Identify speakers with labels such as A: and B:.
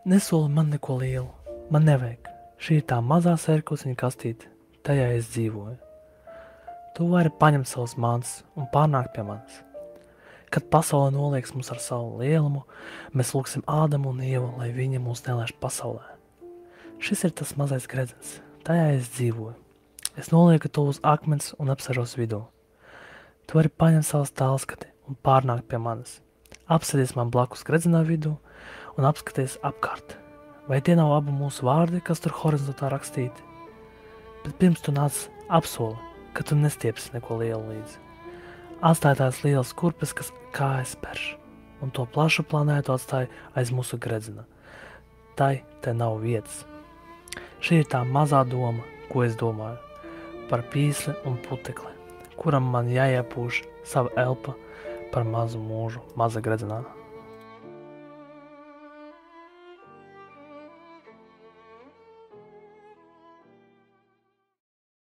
A: Nesoli man neko lielu. Man nevajag. Šī ir tā mazā sērkociņa kastīte. Tajā es dzīvoju. Tu vari paņemt savus mantas un pārnākt pie manis. Kad pasaule nolieks mums ar savu lielumu, mēs lūgsim Ādamu un Ievu, lai viņi mūs nelaiž pasaulē. Šis ir tas mazais gredzens. Tajā es dzīvoju. Es nolieku to uz akmens un apsežos vidū. Tu vari paņemt savas tālskati un pārnākt pie manis. Apsēdies man blakus gredzenā vidū un apskaties apkārt. Vai tie nav abu mūsu vārdi, kas tur horizontā rakstīti? Bet pirms tu nāc apsoli, ka tu nestiepsi neko lielu līdzi. Atstāj tās lielas kurpes, kas kājas perš, un to plašu planētu atstāj aiz mūsu gredzena. Tai te nav vietas. Šī ir tā mazā doma, ko es domāju, par pīsli un putekli, kuram man jāiepūš sava elpa par mazu mūžu maza gredzenā.